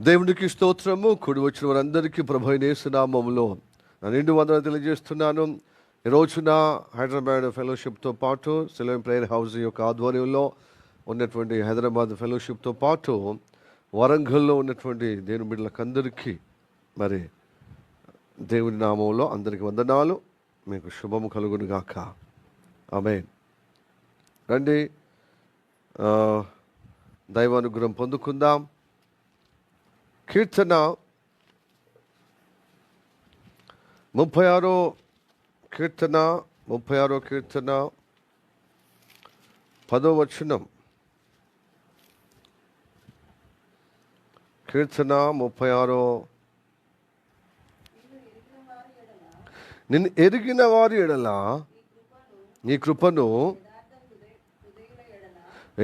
దేవునికి స్తోత్రము. కూడి వచ్చిన వారందరికీ ప్రభు అయిన యేసు నామములో నా నిండు వందనాలు తెలియజేస్తున్నాను. ఈ రోజున హైదరాబాద్ ఫెలోషిప్తో పాటు సిలోన్ ప్రేయర్ హౌస్ యొక్క ఆధ్వర్యంలో ఉన్నటువంటి హైదరాబాద్ ఫెలోషిప్తో పాటు వరంగల్లో ఉన్నటువంటి దేవుని బిడ్డలకందరికీ మరి దేవుని నామంలో అందరికీ వందనాలు. మీకు శుభము కలుగును గాక. ఆమేన్. రండి, దైవానుగ్రహం పొందుకుందాం. కీర్తన 36 కీర్తన 10వ వచనం. కీర్తన 36. నిన్ను ఎరిగిన వారి ఎడల నీ కృపను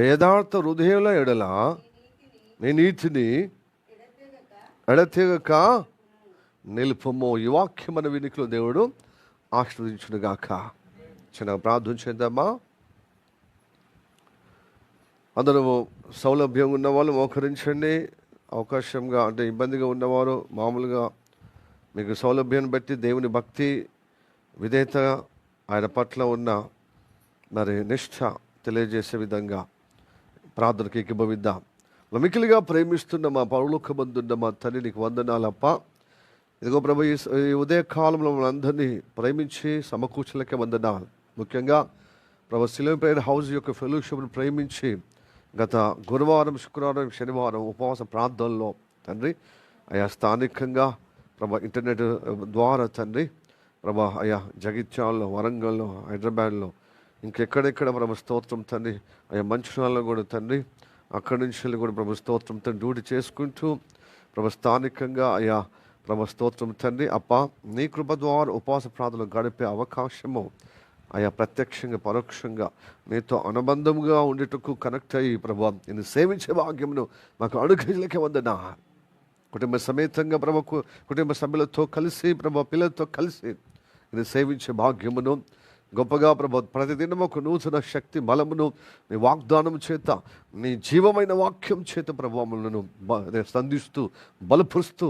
యథార్థ హృదయుల ఎడల నీ నీతిని ఎడతెగక నిలుపము. ఈ వాక్యం మన వినికిలో దేవుడు ఆశీర్వదించునుగాక. చిన్న ప్రార్థన చేద్దామా? అందరూ సౌలభ్యంగా ఉన్నవాళ్ళు మోకరించండి. అవకాశంగా అంటే ఇబ్బందిగా ఉన్నవారు మామూలుగా మీకు సౌలభ్యాన్ని బట్టి దేవుని భక్తి విధేయత ఆయన పట్ల ఉన్న మరి నిష్ఠ తెలియజేసే విధంగా ప్రార్థనకి ఏకీభవిద్దాం. మికిలిగా ప్రేమిస్తున్న మా పరలోకమందున్న మా తండ్రి, నీకు వందనాలప్ప. ఇదిగో ప్రభు, ఈ ఉదయకాలంలో మనందరినీ ప్రేమించి సమకూర్చలకే వందనాలు. ముఖ్యంగా ప్రభు సిలోన్ ప్రేయర్ హౌస్ యొక్క ఫెలోషిప్ను ప్రేమించి గత గురువారం, శుక్రవారం, శనివారం ఉపవాస ప్రార్థనలో తండ్రి అయా స్థానికంగా ప్రభా ఇంటర్నెట్ ద్వారా తండ్రి ప్రభా అయా జగిత్యాల్లో, వరంగల్లో, హైదరాబాద్లో ఇంకెక్కడెక్కడ ప్రభు స్తోత్రం తండ్రి అయా మంచిర్యాలలో కూడా తండ్రి అక్కడి నుంచి కూడా ప్రభు స్తోత్రం తండ్రి డ్యూటీ చేసుకుంటూ ప్రభు స్థానికంగా అయా ప్రభు స్తోత్రం తండ్రి అప్ప నీ కృప ద్వారా ఉపవాస ప్రార్థనలు గడిపే అవకాశము అయా ప్రత్యక్షంగా పరోక్షంగా నీతో అనుబంధంగా ఉండేటకు కనెక్ట్ అయ్యి ప్రభు నేను సేవించే భాగ్యమును మాకు అనుగ్రహించలేకే వందనా. కుటుంబ సమేతంగా ప్రభు కుటుంబ సభ్యులతో కలిసి ప్రభు పిల్లలతో కలిసి నేను సేవించే భాగ్యమును గొప్పగా ప్రభు ప్రతిదినం ఒక నూతన శక్తి బలమును నీ వాగ్దానం చేత నీ జీవమైన వాక్యం చేత ప్రభావములను సంధిస్తూ బలపరుస్తూ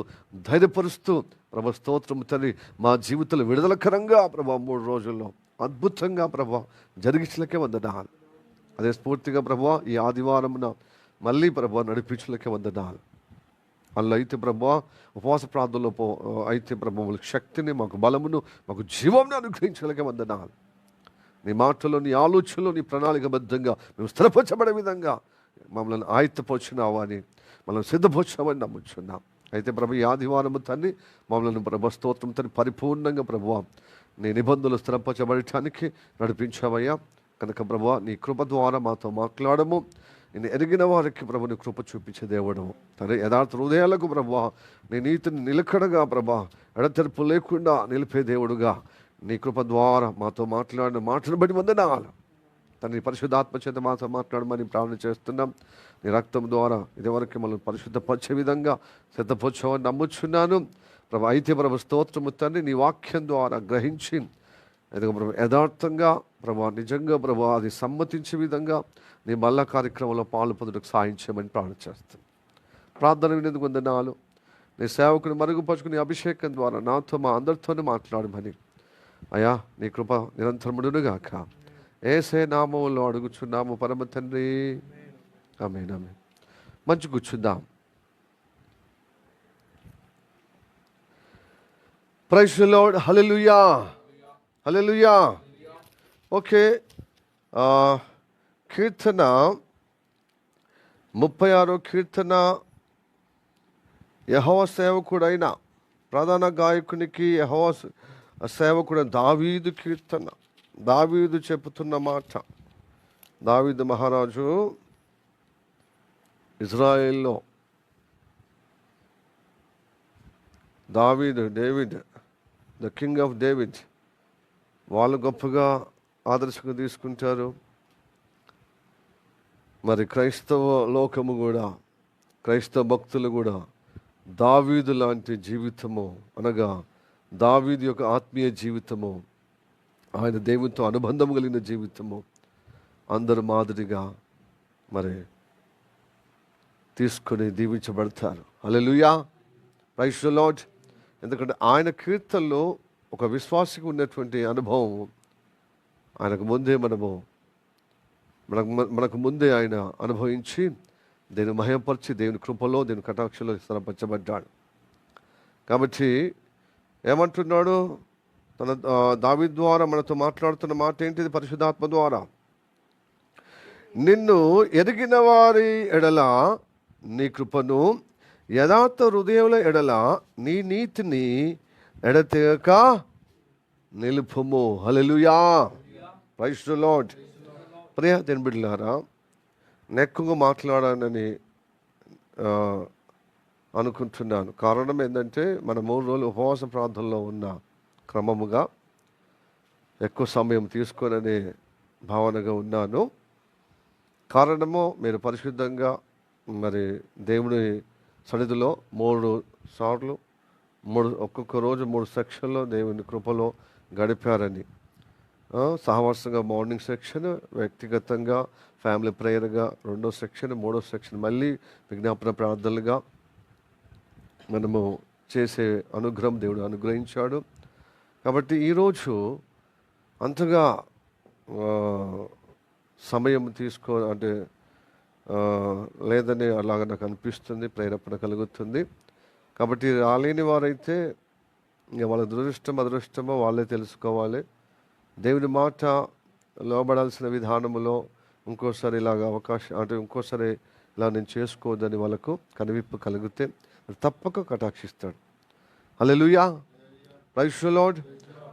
ధైర్యపరుస్తూ ప్రభు స్తోత్రం తండ్రి మా జీవితంలో విడుదలకరంగా ప్రభా 3 రోజుల్లో అద్భుతంగా ప్రభా జరిగించలేకే వందనాలు. అదే స్ఫూర్తిగా ప్రభా ఈ ఆదివారమున మళ్ళీ ప్రభా నడిపించలేకే వందనాలు. అందులో అయితే ప్రభా ఉపవాస ప్రార్థనలో అయితే ప్రభా శక్తిని మాకు బలమును మాకు జీవంను అనుగ్రహించలేకే వందనాలు. నీ మాటలో నీ ఆలోచనలో నీ ప్రణాళికబద్ధంగా మేము స్థిరపరచబడే విధంగా మమ్మల్ని ఆయత్తపరిచినావా అని మమ్మల్ని సిద్ధపరచామని నమ్ముచున్నాం. అయితే ప్రభు ఈ ఆదివారము తండ్రి మమ్మల్ని ప్రభు స్తోత్రం తండ్రి పరిపూర్ణంగా ప్రభు నీ నిబంధనలు స్థిరపరచబడటానికి నడిపించావయ్యా. కనుక ప్రభు నీ కృప ద్వారా మాతో మాట్లాడము. నేను ఎరిగిన వారికి ప్రభు నీ కృప చూపించే దేవుడు తండ్రి యథార్థ హృదయాలకు ప్రభు నీ నీతిని నిలకడగా ప్రభు ఎడతెరపు లేకుండా నిలిపే దేవుడుగా నీ కృప ద్వారా మాతో మాట్లాడిన మాటను బట్టి వందనాలు తండ్రి. పరిశుద్ధాత్మ చేత మాతో మాట్లాడమని ప్రార్థన చేస్తున్నాం. నీ రక్తం ద్వారా ఇదివరకు మనం పరిశుద్ధపరిచే విధంగా సిద్ధపరచమని నమ్ముచున్నాను ప్రభు. అయితే ప్రభు స్తోత్రము తండ్రి నీ వాక్యం ద్వారా గ్రహించి ఎదుగు ప్రభు యథార్థంగా ప్రభు నిజంగా ప్రభు అది సమ్మతించే విధంగా నీ మళ్ళా కార్యక్రమంలో పాలు పొందుటకు సాయం చేయమని ప్రార్థన చేస్తాను. ప్రార్థన వినేందుకు వందనాలు. నీ సేవకుని మరుగుపరుచుకుని అభిషేకం ద్వారా నాతో మా అందరితోనే మాట్లాడమని అయా నీ కృప నిరంతరముడునుగాక. యేసే నామములో అడుగుచున్నాము పరమ తండ్రి. ఆమేన్ ఆమేన్. మంచి కూర్చుందాం. Praise the lord. హల్లెలూయా హల్లెలూయా. ఓకే, కీర్తన 36 కీర్తన యెహోవా సేవకుడైన ప్రధాన గాయకునికి యెహోవా సేవకుడు దావీదు కీర్తన. దావీదు చెబుతున్న మాట. దావీదు మహారాజు ఇజ్రాయెల్లో David the king of David వాళ్ళు గొప్పగా ఆదర్శంగా తీసుకుంటారు. మరి క్రైస్తవ లోకము కూడా క్రైస్తవ భక్తులు కూడా దావీదు లాంటి జీవితము అనగా దావీదు యొక్క ఆత్మీయ జీవితము, ఆయన దేవునితో అనుబంధం కలిగిన జీవితము అందరు మాదిరిగా మరి తీసుకొని దీవించబడతారు. హల్లెలూయా, ప్రైజ్ ది లార్డ్. ఎందుకంటే ఆయన కీర్తనలో ఒక విశ్వాసికి ఉన్నటువంటి అనుభవం ఆయనకు ముందే మనకు ముందే ఆయన అనుభవించి దేవుని మహిమపరిచి దేవుని కృపలో దేవుని కటాక్షలో స్థిరపరచబడ్డాడు. కాబట్టి ఏమంటున్నాడు? తన దావీదు ద్వారా మనతో మాట్లాడుతున్న మాట ఏంటిది? పరిశుద్ధాత్మ ద్వారా, నిన్ను ఎరిగిన వారి ఎడల నీ కృపను, యథార్థ హృదయముల ఎడల నీ నీతిని ఎడతెగక నిలుపుము. హల్లెలూయా, ప్రైజ్ ది లార్డ్. ప్రియ దేవుని బిడ్డలారా, నెక్కుగా మాట్లాడానని అనుకుంటున్నాను. కారణం ఏంటంటే మన 3 రోజులు ఉపవాస ప్రార్థనలో ఉన్న క్రమముగా ఎక్కువ సమయం తీసుకోననే భావనగా ఉన్నాను. కారణము, మీరు పరిశుద్ధంగా మరి దేవుని సన్నిధిలో 3 సార్లు ఒక్కొక్క రోజు 3 సెక్షన్లో దేవుని కృపలో గడిపారని. సహవాసంగా మార్నింగ్ సెక్షన్, వ్యక్తిగతంగా ఫ్యామిలీ ప్రేయర్గా 2వ సెక్షన్, 3వ సెక్షన్ మళ్ళీ విజ్ఞాపన ప్రార్థనలుగా మనము చేసే అనుగ్రహం దేవుడు అనుగ్రహించాడు. కాబట్టి ఈరోజు అంతగా సమయం అంటే లేదని అలాగ నాకు అనిపిస్తుంది, ప్రేరేపణ కలుగుతుంది. కాబట్టి రాలేని వారైతే వాళ్ళ దురదృష్టం అదృష్టమో వాళ్ళే తెలుసుకోవాలి. దేవుని మాట లోబడాల్సిన విధానములో ఇంకోసారి ఇలాగ అవకాశం అంటే ఇంకోసారి ఇలా నేను చేసుకోవద్దని వాళ్ళకు కనువిప్పు కలిగితే తప్పక కటాక్షిస్తాడు. హల్లెలూయా, ప్రైజ్ ది లార్డ్.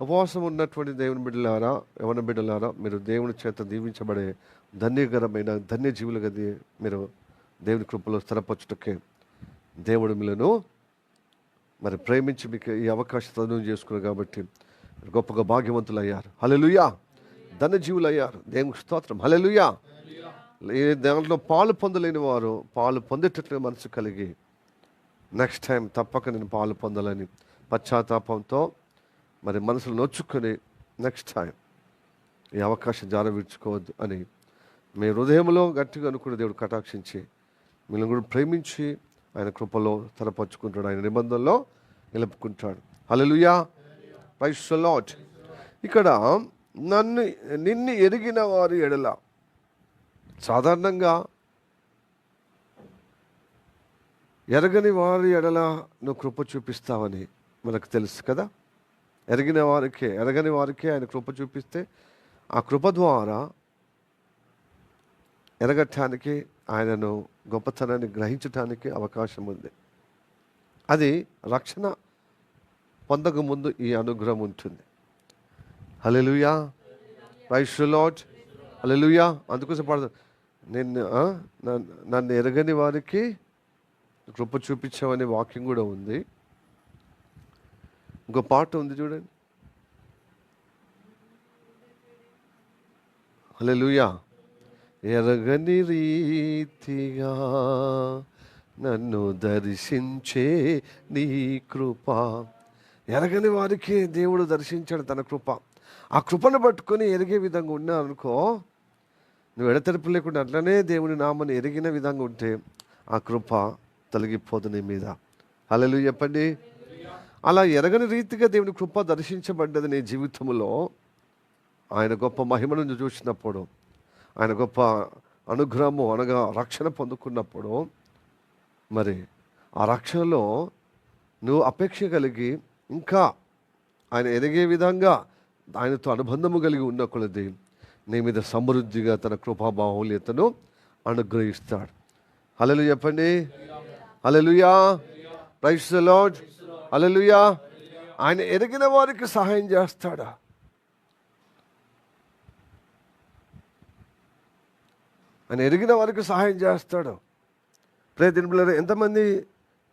ఉపవాసం ఉన్నటువంటి దేవుని బిడ్డలారా, యవన బిడ్డలారా, మీరు దేవుని చేత దీవించబడే ధన్యకరమైన ధన్యజీవులుగా మీరు దేవుని కృపలో స్థిరపరచుటకే దేవుడు మీలను మరి ప్రేమించి మీకు ఈ అవకాశం తదును చేసుకున్నారు. కాబట్టి గొప్పగా భాగ్యవంతులు అయ్యారు. హల్లెలూయా, ధన్యజీవులు అయ్యారు. దేవునికి స్తోత్రం. హల్లెలూయా. దాంట్లో పాలు పొందలేని వారు పాలు పొందేటట్లు మనసు కలిగి నెక్స్ట్ టైం తప్పక నేను పాలు పొందాలని పశ్చాత్తాపంతో మరి మనసులు నొచ్చుకొని నెక్స్ట్ టైం ఈ అవకాశం జారవిడ్చుకోవద్దు అని మీ హృదయంలో గట్టిగా అనుకున్న దేవుడు కటాక్షించి మిమ్మల్ని కూడా ప్రేమించి ఆయన కృపలో స్థిరపరచుకుంటాడు, ఆయన నిబంధనలో నిలుపుకుంటాడు. హల్లెలూయా, ప్రైజ్ ది లార్డ్. ఇక్కడ నిన్ను ఎరిగిన వారి ఎడల, సాధారణంగా ఎరగని వారి ఎడల నువ్వు కృప చూపిస్తావని మనకు తెలుసు కదా. ఎరగని వారికే ఆయన కృప చూపిస్తే ఆ కృప ద్వారా ఎరగటానికి, ఆయనను గొప్పతనాన్ని గ్రహించటానికి అవకాశం ఉంది. అది రక్షణ పొందక ముందు ఈ అనుగ్రహం ఉంటుంది. హల్లెలూయా, ప్రైజ్ ది లార్డ్. హల్లెలూయా. అందుకోసం పడతాను, నన్ను ఎరగని వారికి కృప చూపించామనే వాక్యం కూడా ఉంది. ఇంకో పాట ఉంది చూడండి. హల్లెలూయా. ఎరగని రీతిగా నన్ను దర్శించే నీ కృప. ఎరగని వారికి దేవుడు దర్శించాడు తన కృప. ఆ కృపను పట్టుకొని ఎరిగే విధంగా ఉన్నారనుకో, నువ్వు ఎడతెరపు లేకుండా అట్లనే దేవుని నామని ఎరిగిన విధంగా ఉంటే ఆ కృప తొలగిపోదు నీ మీద. హల్లెలూయా చెప్పండి. అలా ఎరగని రీతిగా దేవుని కృప దర్శించబడ్డది నీ జీవితంలో. ఆయన గొప్ప మహిమను చూసినప్పుడు, ఆయన గొప్ప అనుగ్రహము అనగా రక్షణ పొందుకున్నప్పుడు, మరి ఆ రక్షణలో నువ్వు అపేక్ష కలిగి ఇంకా ఆయన ఎదిగే విధంగా ఆయనతో అనుబంధము కలిగి ఉన్న కొలది నీ మీద సమృద్ధిగా తన కృపా బాహుల్యతను అనుగ్రహిస్తాడు. హల్లెలూయా చెప్పండి. హల్లెలూయా, ప్రైజ్ ది లార్డ్. హల్లెలూయా. ఆయన ఎరిగిన వారికి సహాయం చేస్తాడా? ఆయన ఎరిగిన వారికి సహాయం చేస్తాడు. ప్రతి ఎంతమంది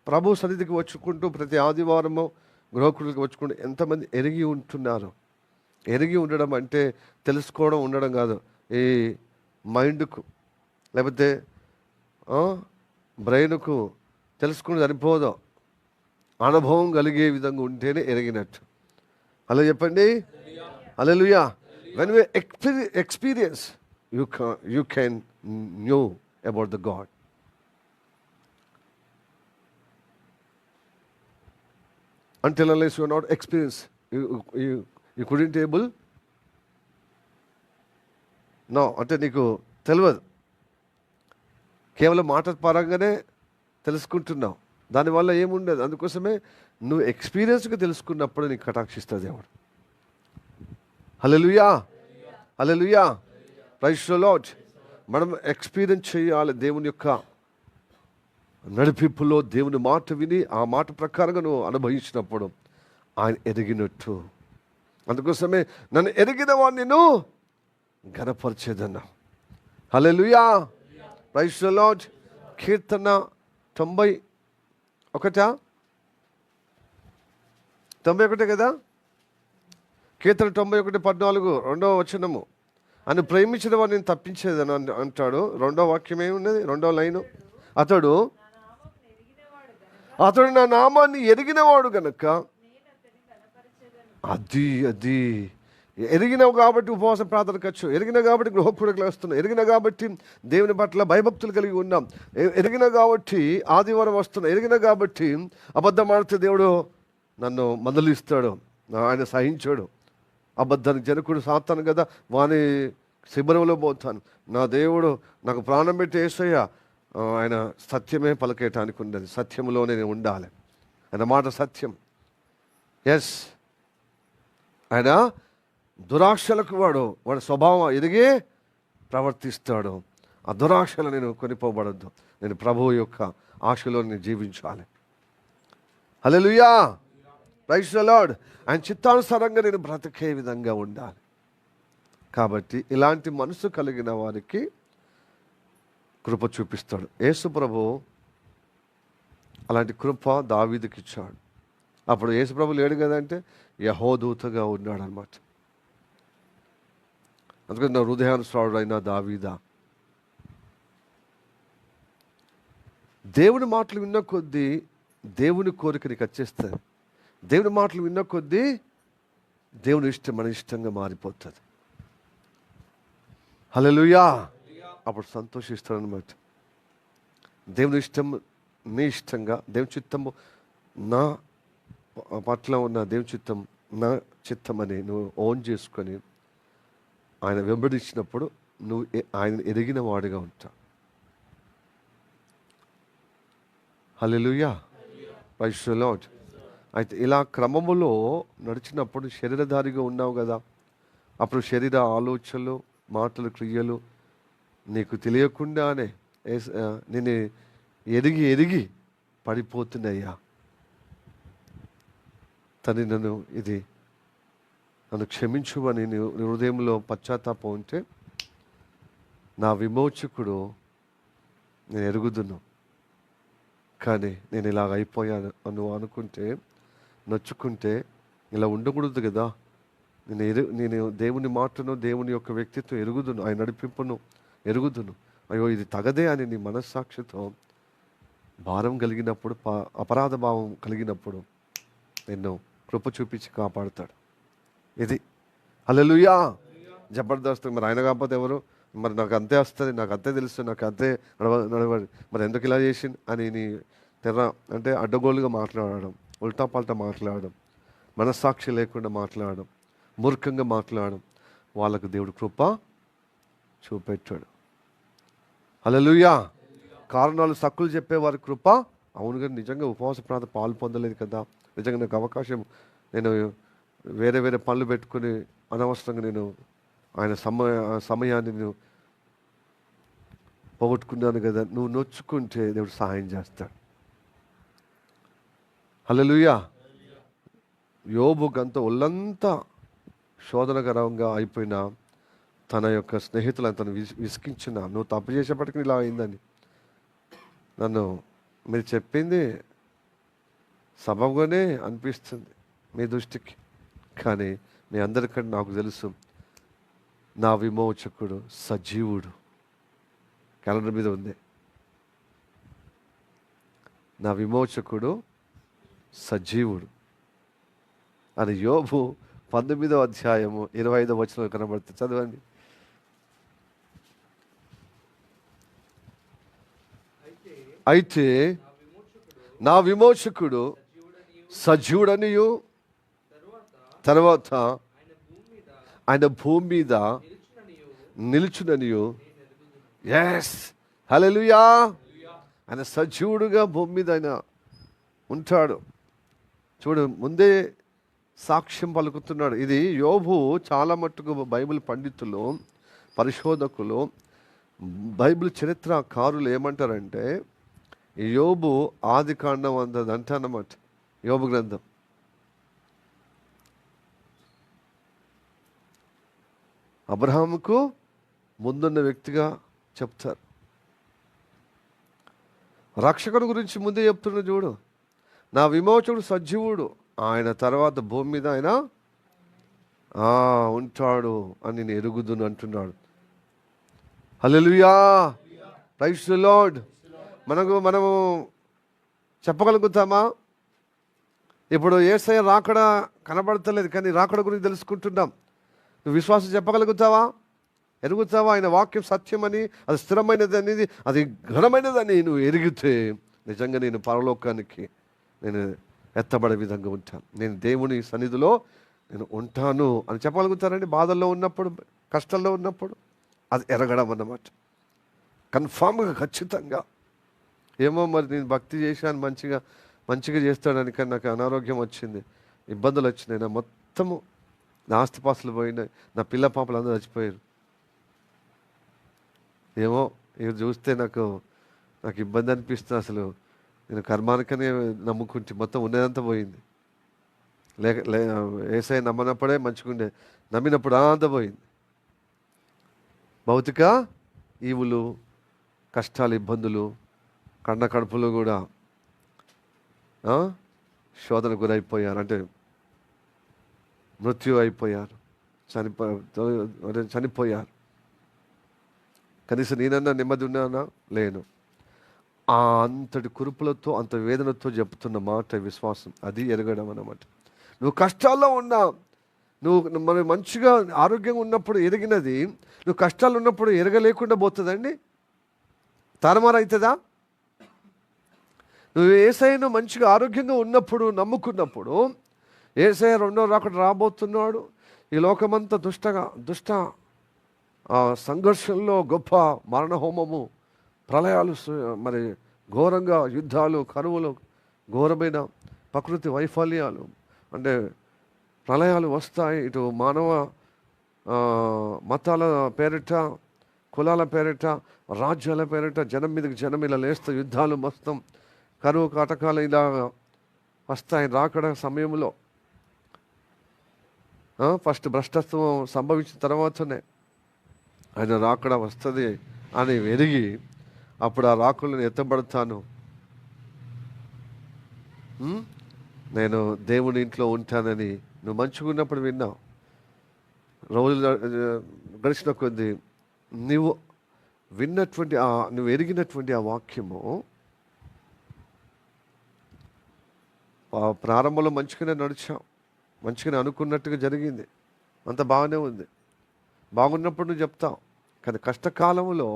ప్రభు సన్నిధికి వచ్చుకుంటూ ప్రతి ఆదివారము గృహకుడికి వచ్చుకుంటూ ఎంతమంది ఎరిగి ఉంటున్నారు? ఎరిగి ఉండడం అంటే తెలుసుకోవడం ఉండడం కాదు. ఈ మైండ్కు లేకపోతే బ్రెయిన్కు తెలుసుకుని సరిపోదు, అనుభవం కలిగే విధంగా ఉంటేనే ఎరిగినట్టు. అలా చెప్పండి. హల్లెలూయా. When we experience you can knew about the god. until unless you are not experienced, you couldn't able. No, అంటే నీకు తెలియదు, కేవలం మాట పరంగానే తెలుసుకుంటున్నావు, దానివల్ల ఏముండదు. అందుకోసమే నువ్వు ఎక్స్పీరియన్స్గా తెలుసుకున్నప్పుడు నీకు కటాక్షిస్తుంది దేవుడు. హల్లెలూయా, హల్లెలూయా, ప్రైజ్ ది లార్డ్. మనం ఎక్స్పీరియన్స్ చేయాలి దేవుని యొక్క నడిపింపులో. దేవుని మాట విని ఆ మాట ప్రకారంగా నువ్వు అనుభవించినప్పుడు ఆయన ఎరిగినట్టు. అందుకోసమే నన్ను ఎరిగిన వాడిని నేను ఘనపరిచేదన్నా. హల్లెలూయా, ప్రైజ్ ది లార్డ్. కీర్తన 91 కదా, కీర్తన 91:14 2వ వచనము. అని ప్రేమించిన వాడిని నేను తప్పించేదని అంటాడు. 2వ వాక్యం ఏమున్నది, 2వ లైను, అతడు నా నామాన్ని ఎరిగినవాడు గనక. అది ఎరిగినావు కాబట్టి ఉపవాసం ప్రార్థనకు వచ్చు, ఎరిగిన కాబట్టి గృహకూడకు వస్తున్నాం, ఎరిగిన కాబట్టి దేవుని పట్ల భయభక్తులు కలిగి ఉన్నాం, ఎరిగిన కాబట్టి ఆదివారం వస్తున్నాం, ఎరిగిన కాబట్టి అబద్ధం ఆడితే దేవుడు నన్ను మందలిస్తాడు, ఆయన సహించాడు. అబద్ధానికి జనకుడు సాతాను కదా, వాని శిబిరంలో పోతాను. నా దేవుడు నాకు ప్రాణం పెట్టి యేసయ్య, ఆయన సత్యమే పలికేయటానికి ఉండదు, సత్యంలోనే నేను ఉండాలి, ఆయన మాట సత్యం. ఎస్, ఆయన దురాశలకు వాడు స్వభావం ఎదిగే ప్రవర్తిస్తాడు. ఆ దురాశలు నేను కొనిపోబడద్దు, నేను ప్రభువు యొక్క ఆశలో నేను జీవించాలి. హల్లెలూయా, ప్రైజ్ ది లార్డ్. ఆయన చిత్తానుసారంగా నేను బ్రతికే విధంగా ఉండాలి. కాబట్టి ఇలాంటి మనసు కలిగిన వారికి కృప చూపిస్తాడు యేసు ప్రభు. అలాంటి కృప దావీదుకి ఇచ్చాడు. అప్పుడు యేసు ప్రభు లేడు కదంటే యెహోదూతగా ఉన్నాడు అనమాట. అందుకని నా హృదయానుసారుడు అయిన దావీదా, దేవుని మాటలు విన్న కొద్దీ దేవుని కోరిక నీకు వచ్చేస్తుంది. దేవుని మాటలు విన్న కొద్దీ దేవుని ఇష్టం మన ఇష్టంగా మారిపోతుంది. హల్లెలూయా, అప్పుడు సంతోషిస్తాడనమాట. దేవుని ఇష్టం నీ ఇష్టంగా, దేవుని చిత్తము నా పట్ల ఉన్న దేవుని చిత్తం నా చిత్తం అని నువ్వు ఓన్ చేసుకొని ఆయన వెంబడించినప్పుడు నువ్వు ఆయన ఎరిగిన వాడిగా ఉంటావు. హల్లెలూయా, ప్రైజ్ ది లార్డ్. అయితే ఇలా క్రమములో నడిచినప్పుడు శరీరధారిగా ఉన్నావు కదా, అప్పుడు శరీర ఆలోచనలు, మాటలు, క్రియలు నీకు తెలియకుండానే నేను ఎరిగి పడిపోతున్నాయ్యా. తను నన్ను క్షమించువని నీ హృదయంలో పశ్చాత్తాపం ఉంటే నా విమోచకుడు నేను ఎరుగుదును, కానీ నేను ఇలాగ అయిపోయాను నువ్వు అనుకుంటే, నొచ్చుకుంటే ఇలా ఉండకూడదు కదా. నేను దేవుని మాటను, దేవుని యొక్క వ్యక్తిత్వం ఎరుగుదును, ఆయన నడిపింపును ఎరుగుదును. అయ్యో ఇది తగదే అని నీ మనస్సాక్షితో భారం కలిగినప్పుడు, అపరాధ భావం కలిగినప్పుడు నిన్ను కృప చూపించి కాపాడుతాడు. ఇది హల్లెలూయా, జబర్దస్త్. మరి ఆయన కాకపోతే ఎవరు? మరి నాకు అంతే వస్తుంది, నాకు అంతే తెలుస్తుంది, నాకు అంతే నడవాలి, మరి ఎందుకు ఇలా చేసింది అని నీ తెర్ర అంటే అడ్డగోలుగా మాట్లాడడం, ఉల్టా పల్టా మాట్లాడడం, మనస్సాక్షి లేకుండా మాట్లాడడం, మూర్ఖంగా మాట్లాడడం, వాళ్ళకు దేవుడు కృప చూపెట్టాడు. హల్లెలూయా. కారణాలు సక్కులు చెప్పేవారి కృప. అవును కానీ నిజంగా ఉపవాస ప్రాంతం పాలు పొందలేదు కదా, నిజంగా నాకు అవకాశం, నేను వేరే పనులు పెట్టుకుని అనవసరంగా నేను ఆయన సమయాన్ని నేను పోగొట్టుకున్నాను కదా. నువ్వు నొచ్చుకుంటే దేవుడు సహాయం చేస్తాడు. హల్లెలూయా. యోబుకు ఒళ్ళంతా శోధనకరంగా అయిపోయిన తన యొక్క స్నేహితులను తను విసికించిన, నువ్వు తప్పు చేసేప్పటికీ ఇలా అయిందని, నన్ను మీరు చెప్పింది సబబుగానే అనిపిస్తుంది మీ దృష్టికి, కానీ మీ అందరికంటే నాకు తెలుసు నా విమోచకుడు సజీవుడు. క్యాలెండర్ మీద ఉంది, నా విమోచకుడు సజీవుడు అని యోబు 19వ అధ్యాయము 25వ వచనం కనబడుతుంది. చదవండి. అయితే నా విమోచకుడు సజీవుడనియు, తర్వాత ఆయన భూమి మీద నిలుచుననియు. ఎస్, హల్లెలూయా. ఆయన సజీవుడుగా భూమి మీద ఆయన ఉంటాడు. చూడు, ముందే సాక్ష్యం పలుకుతున్నాడు. ఇది యోబు చాలా మట్టుకు బైబిల్ పండితులు, పరిశోధకులు, బైబిల్ చరిత్రకారులు ఏమంటారంటే యోబు ఆది కాండం అంటారన్నమాట. యోబు గ్రంథం అబ్రహాముకు ముందున్న వ్యక్తిగా చెప్తారు. రక్షకుని గురించి ముందే చెప్తున్నా చూడు, నా విమోచకుడు సజీవుడు, ఆయన తర్వాత భూమి మీద ఆయన ఉంటాడు అని నేను ఎరుగుదును అంటున్నాడు. హల్లెలూయా, ప్రైజ్ ది లార్డ్. మనము చెప్పగలుగుతామా? ఇప్పుడు యేసయ్య రాకడ కనబడతలేదు, కానీ రాకడ గురించి తెలుసుకుంటున్నాం. నువ్వు విశ్వాసం చెప్పగలుగుతావా? ఎరుగుతావా? ఆయన వాక్యం సత్యమని, అది స్థిరమైనది అనేది, అది ఘనమైనదని నువ్వు ఎరిగితే నిజంగా నేను పరలోకానికి నేను ఎత్తబడే విధంగా ఉంటాను, నేను దేవుని సన్నిధిలో నేను ఉంటాను అని చెప్పగలుగుతారండి. బాధల్లో ఉన్నప్పుడు, కష్టాల్లో ఉన్నప్పుడు అది ఎరగడం అన్నమాట. కన్ఫామ్గా, ఖచ్చితంగా. ఏమో మరి నేను భక్తి చేశాను, మంచిగా చేస్తాడని, కానీ నాకు అనారోగ్యం వచ్చింది, ఇబ్బందులు వచ్చినాయి, నా మొత్తము నా ఆస్తిపాస్తులు పోయినాయి, నా పిల్ల పాపలు అందరూ చచ్చిపోయారు. ఏమో ఇవి చూస్తే నాకు ఇబ్బంది అనిపిస్తుంది. అసలు నేను కర్మానికనే నమ్ముకుంటే మొత్తం ఉన్నదంతా పోయింది. యేసయ్య నమ్మనప్పుడే మంచిగుండే, నమ్మినప్పుడు అంతా పోయింది. భౌతిక ఈవులు, కష్టాలు, ఇబ్బందులు, కడుపులు కూడా శోధన గురైపోయారు, అంటే మృత్యు అయిపోయారు, చనిపోయారు. కనీసం నేనన్నా నెమ్మది ఉన్నానా? లేను. అంతటి కురుపులతో, అంత వేదనతో చెప్తున్న మాట విశ్వాసం, అది ఎరగడం అన్నమాట. నువ్వు కష్టాల్లో ఉన్నా, నువ్వు మనం మంచిగా ఆరోగ్యంగా ఉన్నప్పుడు ఎరిగినది నువ్వు కష్టాలు ఉన్నప్పుడు ఎరగలేకుండా పోతుందండి? తారుమారైతుందా? నువ్వు యేసయ్యను మంచిగా ఆరోగ్యంగా ఉన్నప్పుడు, నమ్ముకున్నప్పుడు, యేసయ్య రెండో రాకడ రాబోతున్నాడు, ఈ లోకమంతా దుష్ట సంఘర్షణలో గొప్ప మరణహోమము, ప్రళయాలు, మరి ఘోరంగా యుద్ధాలు, కరువులు, ఘోరమైన ప్రకృతి వైఫల్యాలు, అంటే ప్రళయాలు వస్తాయి. ఇటు మానవ మతాల పేరిట, కులాల పేరిట, రాజ్యాల పేరిట జనం మీదకి జనం ఇలా లేస్తే యుద్ధాలు మొత్తం, కరువు కాటకాలు ఇలా వస్తాయి రాకడ సమయంలో. ఫస్ట్ భ్రష్టత్వం సంభవించిన తర్వాతనే ఆయన రాకడ వస్తుంది అని ఎరిగి అప్పుడు ఆ రాకులను ఎత్తబడతాను, నేను దేవుని ఇంట్లో ఉంటానని నువ్వు మంచిగా ఉన్నప్పుడు విన్నావు. రోజులు గడిచిన కొద్దీ నువ్వు విన్నటువంటి నువ్వు ఎరిగినటువంటి ఆ వాక్యము ప్రారంభంలో మంచిగానే నడిచావు, మంచిగానే అనుకున్నట్టుగా జరిగింది, అంత బాగానే ఉంది, బాగున్నప్పుడు నువ్వు చెప్తావు. కానీ కష్టకాలంలో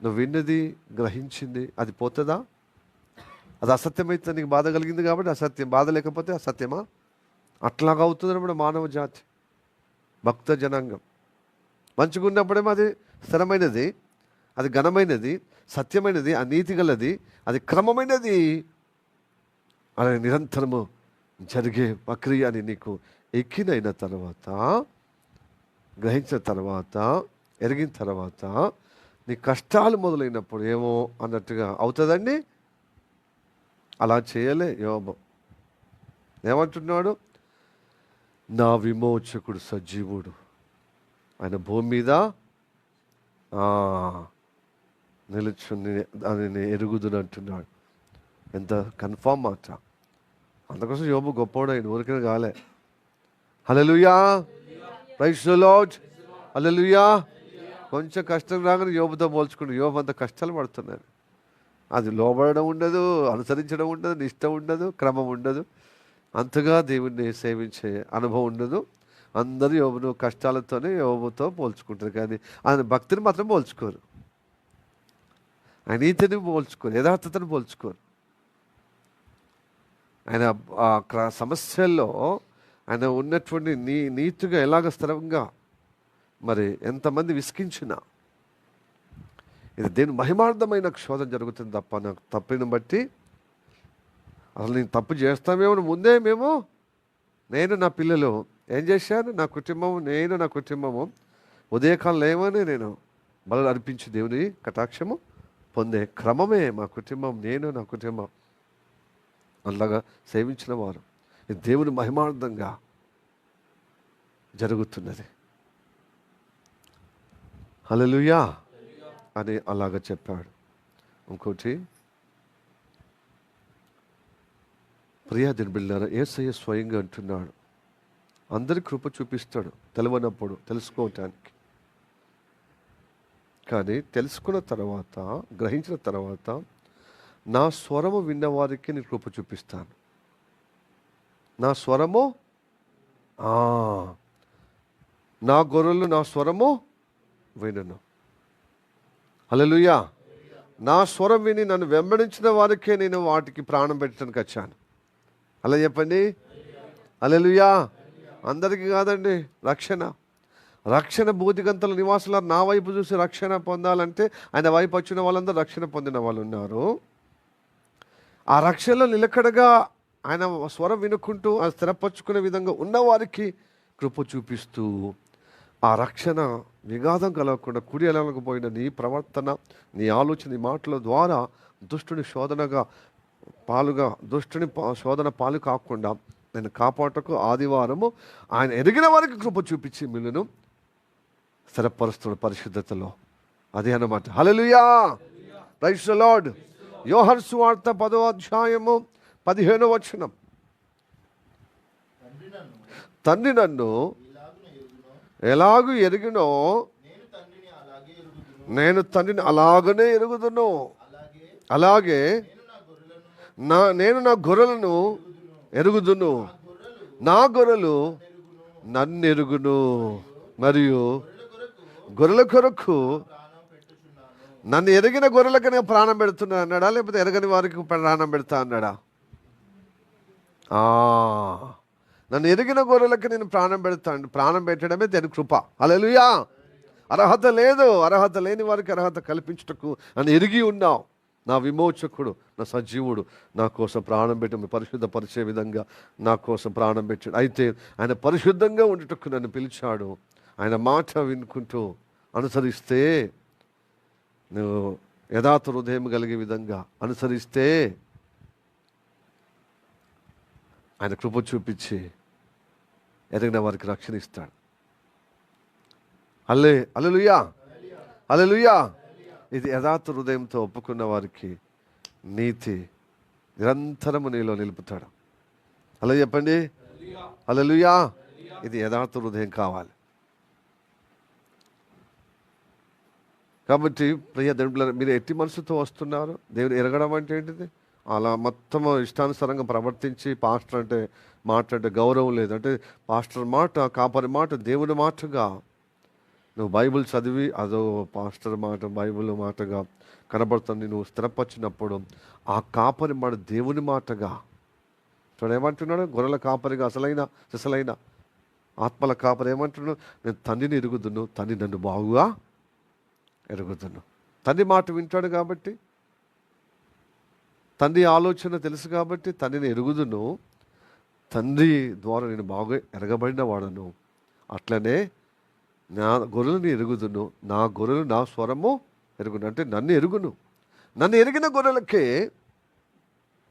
నువ్వు విన్నది, గ్రహించింది అది పోతుందా? అది అసత్యమైతే నీకు బాధ కలిగింది కాబట్టి అసత్యం, బాధ లేకపోతే అసత్యమా? అట్లాగా అవుతుంది అన్నమాట మానవ జాతి, భక్త జనాంగం. మంచిగా ఉన్నప్పుడేమో అది స్థిరమైనది, అది ఘనమైనది, సత్యమైనది, నీతి గలది, అది క్రమమైనది, అది నిరంతరము జరిగే ప్రక్రియ అని నీకు ఎక్కినైన తర్వాత, గ్రహించిన తర్వాత, ఎరిగిన తర్వాత నీ కష్టాలు మొదలైనప్పుడు ఏమో అన్నట్టుగా అవుతుందండి. అలా చేయలే యోబు. ఏమంటున్నాడు? నా విమోచకుడు సజీవుడు, ఆయన భూమి మీద నిలుచుని అని ఎరుగుదును అంటున్నాడు. ఎంత కన్ఫామ్ మాట. అందుకోసం యోబు గొప్పవాడు, ఆయన ఊరికే కాలే. హల్లెలూయా, ప్రైజ్ ది లార్డ్, హల్లెలూయా. కొంచెం కష్టం రాగానే యోబుతో పోల్చుకుంటూ యోబు అంత కష్టాలు పడుతున్నారు. అది లోబడడం ఉండదు, అనుసరించడం ఉండదు, నిష్ట ఉండదు, క్రమం ఉండదు, అంతగా దేవుణ్ణి సేవించే అనుభవం ఉండదు. అందరూ యోబును కష్టాలతోనే యోబుతో పోల్చుకుంటారు, కానీ ఆయన భక్తిని మాత్రం పోల్చుకోరు, ఆయన నీతిని పోల్చుకోరు, యథార్థతను పోల్చుకోరు. ఆయన ఆ సమస్యల్లో ఆయన ఉన్నటువంటి నీతిగా ఎలాగ స్థిరంగా, మరి ఎంతమంది విసిగించినా ఇది దేని మహిమార్థమైన శోధన జరుగుతుంది తప్ప, నాకు తప్పిని బట్టి అసలు నేను తప్పు చేస్తామేమో ముందే నేను నా పిల్లలు ఏం చేశాను, నా కుటుంబము ఉదయకాలం లేవని నేను బలు అర్పించి దేవుని కటాక్షము పొందే క్రమమే మా కుటుంబం, నా కుటుంబం అలాగా సేవించిన వారు. ఇది దేవుని మహిమార్థంగా జరుగుతున్నది. హల్లెలూయా అని అలాగ చెప్పాడు. ఇంకోటి, ప్రియా దినబిళ్ళారా, యేసయ్య స్వయంగా అంటున్నాడు, అందరి కృప చూపిస్తాడు తెలియనప్పుడు తెలుసుకోవటానికి. కానీ తెలుసుకున్న తర్వాత, గ్రహించిన తర్వాత, నా స్వరము విన్నవారికి నేను కృప చూపిస్తాను. నా స్వరము నా గొర్రెలు నా స్వరము వినను. హల్లెలూయా. నా స్వరం విని నన్ను వెంబడించిన వారికే నేను వాటికి ప్రాణం పెట్టడానికి వచ్చాను. అలా చెప్పండి. హల్లెలూయా. అందరికీ కాదండి రక్షణ భూతిగంతల నివాసుల నా వైపు చూసి రక్షణ పొందాలంటే ఆయన వైపు వచ్చిన వాళ్ళందరూ రక్షణ పొందిన వాళ్ళు ఉన్నారు. ఆ రక్షణలో నిలకడగా ఆయన స్వరం వినుకుంటూ ఆ స్థిరపరచుకునే విధంగా ఉన్నవారికి కృప చూపిస్తూ, ఆ రక్షణ విఘాతం కలగకుండా, కుడి ఎలకపోయిన నీ ప్రవర్తన, నీ ఆలోచన, నీ మాటల ద్వారా దుష్టుని శోధన పాలు కాకుండా నేను కాపాటకు ఆదివారము ఆయన ఎరిగిన వారికి కృప చూపించి మిల్లును స్థిరపరుస్తున్న పరిశుద్ధతలో. అదే అన్నమాట. హల్లెలూయా. Praise the lord. యోహాను సువార్త 10వ అధ్యాయము 15వ వచనం. తండ్రి నన్ను ఎలాగూ ఎరిగినో నేను తండ్రిని అలాగనే ఎరుగుదును, అలాగే నేను నా గొర్రెలను ఎరుగుదును, నా గొర్రెలు నన్ను ఎరుగును, మరియు గొర్రెల కొరకు నన్ను ఎరిగిన గొర్రెలకు నేను ప్రాణం పెడుతున్నా అన్నాడా, లేకపోతే ఎరగని వారికి ప్రాణం పెడతా అన్నాడా? నన్ను ఎరిగిన గొర్రెలకు నేను ప్రాణం పెడతాను. ప్రాణం పెట్టడమే దాని కృప. హల్లెలూయా. అర్హత లేని వారికి అర్హత కల్పించుటకు నన్ను ఎరిగి ఉన్నావు. నా విమోచకుడు, నా సజీవుడు నా కోసం ప్రాణం పెట్టి పరిశుద్ధపరిచే విధంగా నా కోసం ప్రాణం పెట్టాడు. అయితే ఆయన పరిశుద్ధంగా ఉండుటకు నన్ను పిలిచాడు. ఆయన మాట వినుకుంటూ అనుసరిస్తే, నువ్వు యథార్థ హృదయం కలిగే విధంగా అనుసరిస్తే ఆయన కృప చూపించి ఎదిగిన వారికి రక్షణ ఇస్తాడు. హల్లెలూయా. ఇది యథార్థ హృదయంతో ఒప్పుకున్న వారికి నీతి నిరంతరము నీలో నిలుపుతాడు. అలా చెప్పండి. హల్లెలూయా. ఇది యథార్థ హృదయం కావాలి. కాబట్టి ప్రియ దండ్రులారా, మీరు ఎట్టి మనసుతో వస్తున్నారు. దేవుని ఎరగడం అంటే ఏంటిది? అలా మొత్తం ఇష్టానుసారంగా ప్రవర్తించి పాస్టర్ అంటే మాట్లాడే గౌరవం లేదు అంటే, పాస్టర్ మాట, కాపరి మాట దేవుని మాటగా నువ్వు బైబిల్ చదివి అదో పాస్టర్ మాట బైబిల్ మాటగా కనబడుతుంది. నువ్వు స్థిరపరిచినప్పుడు ఆ కాపరి మాట దేవుని మాటగా చూడు. ఏమంటున్నాడు? గొర్రెల కాపరిగా అసలైన ఆత్మల కాపరి ఏమంటున్నాడు? నేను తండ్రిని ఎరుగుదును, తండ్రి నన్ను బాగుగా ఎరుగుదును. తండ్రి మాట వింటాడు కాబట్టి, తండ్రి ఆలోచన తెలుసు కాబట్టి తండ్రిని ఎరుగుదును, తండ్రి ద్వారా నేను బాగా ఎరగబడిన వాడను. అట్లనే నా గొర్రెలను ఎరుగుదును, నా గొర్రెలు నా స్వరము ఎరుగును. అంటే నన్ను ఎరిగిన గొర్రెలకే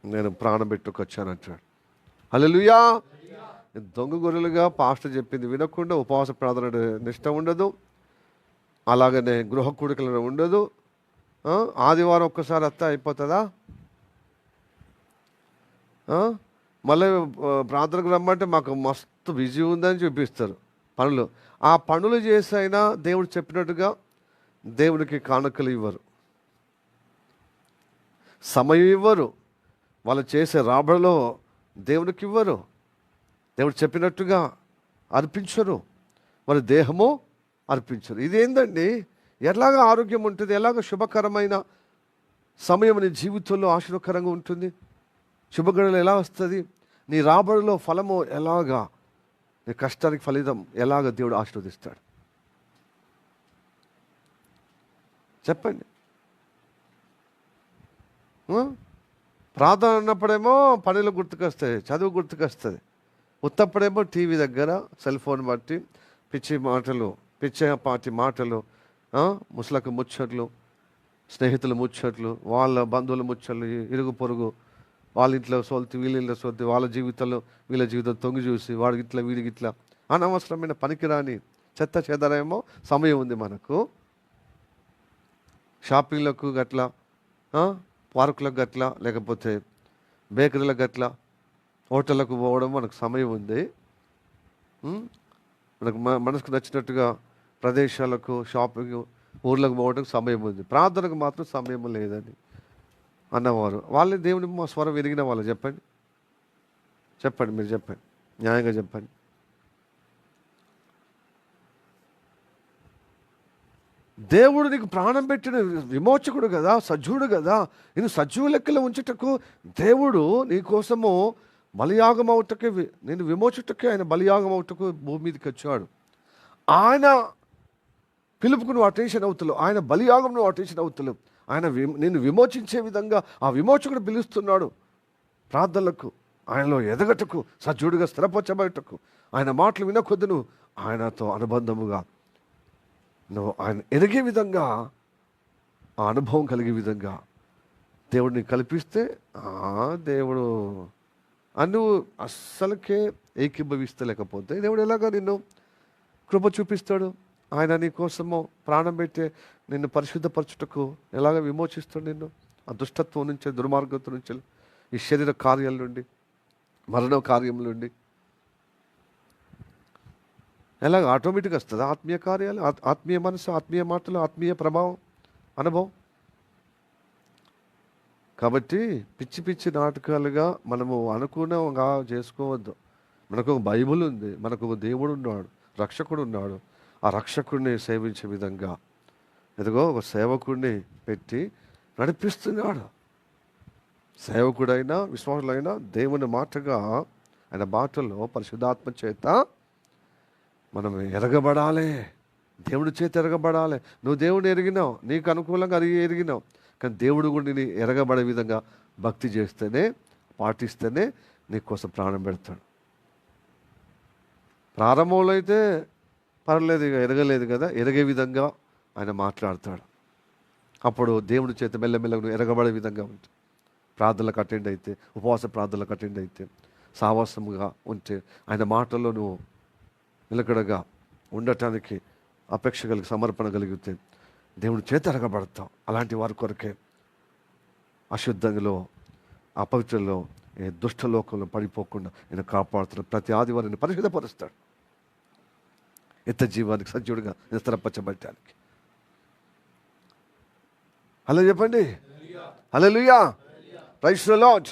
నేను ప్రాణం పెట్టుకొచ్చానంటాడు. హల్లెలూయా. దొంగ గొర్రెలుగా పాస్టర్ చెప్పింది వినకుండా ఉపవాస ప్రార్థన నిష్ట ఉండదు, అలాగనే గృహ కూడికలు ఉండదు. ఆదివారం ఒక్కసారి అత్త అయిపోతుందా? మళ్ళీ ప్రార్థనకు రమ్మంటే మాకు మస్తు బిజీ ఉందని చూపిస్తారు పనులు. ఆ పనులు చేసైనా దేవుడు చెప్పినట్టుగా దేవునికి కానుకలు ఇవ్వరు, సమయం ఇవ్వరు, వాళ్ళు చేసే రాబడిలో దేవునికి ఇవ్వరు, దేవుడు చెప్పినట్టుగా అర్పించరు, మరి దేహము అర్పించరు. ఇదేందండి? ఎలాగ ఆరోగ్యం ఉంటుంది? ఎలాగ శుభకరమైన సమయం నీ జీవితంలో ఆశీర్వకరంగా ఉంటుంది? శుభగడియలు ఎలా వస్తుంది? నీ రాబడిలో ఫలము ఎలాగా, నీ కష్టానికి ఫలితం ఎలాగ దేవుడు ఆశీర్వదిస్తాడు చెప్పండి. ప్రార్థన అన్నప్పుడేమో పనులు గుర్తుకొస్తాయి, చదువు గుర్తుకొస్తుంది. ఉత్తప్పుడేమో టీవీ దగ్గర సెల్ ఫోన్ బట్టి పిచ్చి మాటలు, పిచ్చి మాటలు, ముసలకు ముచ్చట్లు, స్నేహితుల ముచ్చట్లు, వాళ్ళ బంధువుల ముచ్చట్లు, ఇరుగు పొరుగు వాళ్ళ ఇంట్లో సోల్తి వీళ్ళ ఇంట్లో సోల్తి, వాళ్ళ జీవితంలో వీళ్ళ జీవితం తొంగి చూసి వాడికి ఇట్లా వీడికి ఇట్లా అనవసరమైన పనికిరాని చెత్త చెదరేమో సమయం ఉంది మనకు. షాపింగ్లకు గట్లా, పార్కులకు గట్లా, లేకపోతే బేకరీలకు గట్లా, హోటళ్ళకు పోవడం మనకు సమయం ఉంది. మనకు మనసుకు నచ్చినట్టుగా ప్రదేశాలకు, షాపింగ్, ఊర్లకు పోవడానికి సమయం ఉంది. ప్రార్థనకు మాత్రం సమయం లేదని అన్నవారు వాళ్ళే దేవుని మా స్వరం ఎరిగిన వాళ్ళు. చెప్పండి చెప్పండి, మీరు చెప్పండి, న్యాయంగా చెప్పండి. దేవుడు నీకు ప్రాణం పెట్టిన విమోచకుడు కదా, సజీవుడు కదా. నేను సజీవు లెక్కలో ఉంచుటకు దేవుడు నీ కోసము బలియాగం అవుటకే, నేను విమోచుటకే ఆయన బలియాగం అవుటకు భూమి మీదకి వచ్చాడు. ఆయన పిలుపుకు నువ్వు అటెన్షన్ అవుతలేవు, ఆయన బలియాగం నువ్వు అటెన్షన్ అవుతలేవు. ఆయన నేను విమోచించే విధంగా ఆ విమోచకుడు పిలుస్తున్నాడు ప్రార్థనలకు, ఆయనలో ఎదగటకు, సజీవుడిగా స్థిరపరచబడటకు. ఆయన మాటలు వినకొద్దు నువ్వు ఆయనతో అనుబంధముగా నువ్వు ఆయన ఎదిగే విధంగా, ఆ అనుభవం కలిగే విధంగా దేవుడిని కల్పిస్తే దేవుడు నువ్వు అస్సలకే ఏకీభవిస్తలేకపోతే దేవుడు ఎలాగా నిన్ను కృప చూపిస్తాడు? ఆయన నీ కోసము ప్రాణం పెట్టే నిన్ను పరిశుద్ధపరచుటకు ఎలాగ విమోచిస్తాడు నిన్ను ఆ దుష్టత్వం నుంచి, దుర్మార్గత్వం నుంచి, ఈ శరీర కార్యాల నుండి, మరణ కార్యం నుండి. ఎలాగ ఆటోమేటిక్గా వస్తుంది ఆత్మీయ కార్యాలు, ఆత్మీయ మనసు, ఆత్మీయ మాటలు, ఆత్మీయ ప్రభావం, అనుభవం. కాబట్టి పిచ్చి పిచ్చి నాటకాలుగా మనము అనుకూలంగా చేసుకోవద్దు. మనకు ఒక బైబుల్ ఉంది, మనకు ఒక దేవుడు ఉన్నాడు, రక్షకుడు ఉన్నాడు. ఆ రక్షకుడిని సేవించే విధంగా ఎదుగో ఒక సేవకుడిని పెట్టి నడిపిస్తున్నాడు. సేవకుడైనా విశ్వాసులైనా దేవుని మాటగా, ఆయన మాటల్లో పరిశుద్ధాత్మ చేత మనం ఎరగబడాలి, దేవుడి చేత ఎరగబడాలి. నువ్వు దేవుడిని ఎరిగినావు, నీకు అనుకూలంగా ఎరిగినావు, కానీ దేవుడు కూడా నేను ఎరగబడే విధంగా భక్తి చేస్తేనే, పాటిస్తేనే నీకోసం ప్రాణం పెడతాడు. ప్రారంభంలో అయితే పర్లేదు, ఇక ఎరగలేదు కదా, ఎరగే విధంగా ఆయన మాట్లాడతాడు. అప్పుడు దేవుడి చేత మెల్లమెల్లగా నువ్వు ఎరగబడే విధంగా ఉంటుంది. ప్రార్థనలకు అటెండ్ అయితే, ఉపవాస ప్రార్థనలకు అటెండ్ అయితే, సావాసముగా ఉంటే, ఆయన మాటల్లో నువ్వు నిలకడగా ఉండటానికి అపేక్ష కలిగి, సమర్పణ కలిగితే దేవుడి చేత ఎరగబడతాం. అలాంటి వారి కొరకే అశుద్ధంలో, అపవిత్రలో, దుష్టలోకంలో పడిపోకుండా నేను కాపాడుతున్నాను. ప్రతి ఆదివారాన్ని పరిశుద్ధపరుస్తాడు ఇంత జీవానికి సజీవుడిగా స్థిరపరచబడటానికి. హలో చెప్పండి, హల్లెలూయా, ప్రైజ్ ది లార్డ్.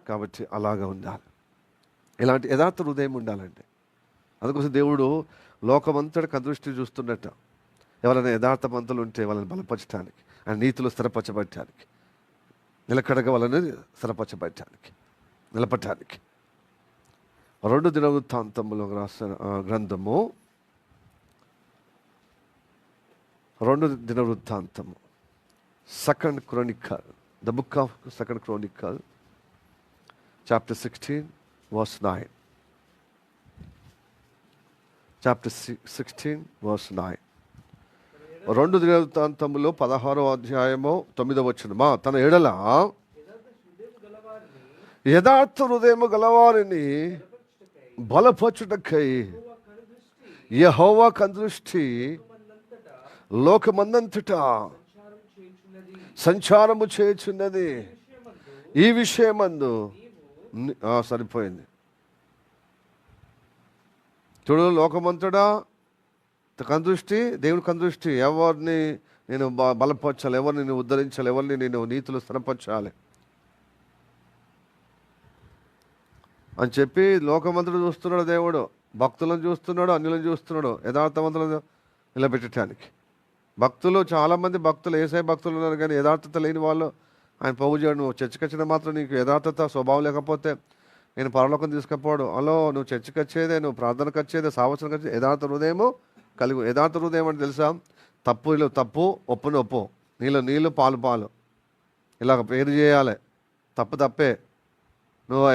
కాబట్టి అలాగా ఉండాలి, ఇలాంటి యథార్థ హృదయం ఉండాలండి. అందుకోసం దేవుడు లోకమంతటికి అదృష్టి చూస్తున్నట్ట. ఎవరైనా యథార్థవంతులు ఉంటే వాళ్ళని బలపరచడానికి, ఆయన నీతిలో స్థిరపరచబడటానికి, నిలకడగా వాళ్ళని స్థిరపరచబడటానికి, నిలపటానికి. 2 దినవృత్తాంతములో రాసిన గ్రంథము, 2 దినవృత్తాంతము, 2 Chronicle, the book of 2 Chronicle, chapter 16, verse 9. Chapter 16, verse 9. 2 దినవృత్తాంతములో 16వ అధ్యాయము 9వ వచనమా, తన ఎడల యథార్థ హృదయము గలవారిని బలపరచుటకై యెహోవా కనుదృష్టి లోకమందంతటా సంచారము చేయుచున్నది. ఈ విషయమందు సరిపోయింది. చూడు, లోకమంతటా కందృష్టి, దేవుని కందృష్టి. ఎవరిని నేను బలపరచాలి, ఎవరిని నేను ఉద్ధరించాలి, ఎవరిని నేను నీతిలో స్థిరపరచాలి అని చెప్పి లోకమంతటా చూస్తున్నాడు దేవుడు. భక్తులను చూస్తున్నాడు, అన్యులను చూస్తున్నాడు, యథార్థవంతులను నిలబెట్టడానికి. భక్తులు చాలామంది భక్తులు, యేసయ్య భక్తులు ఉన్నారు, కానీ యథార్థత లేని వాళ్ళు ఆయన పోగు చేయడు. నువ్వు చర్చికి వచ్చిన మాత్రం నీకు యథార్థత స్వభావం లేకపోతే నేను పరలోకం తీసుకుపోవడం. అలో నువ్వు చర్చికి వచ్చేదే, నువ్వు ప్రార్థనకు వచ్చేదే, సావత్సరంకి వచ్చేది యథార్థ హృదయము కలిగి. యథార్థ హృదయం అంటే తెలుసా? తప్పులో తప్పు, ఒప్పుని ఒప్పు, నీళ్ళు నీళ్ళు, పాలు పాలు, ఇలాగ పేరు చేయాలి. తప్పు తప్పే. నువ్వు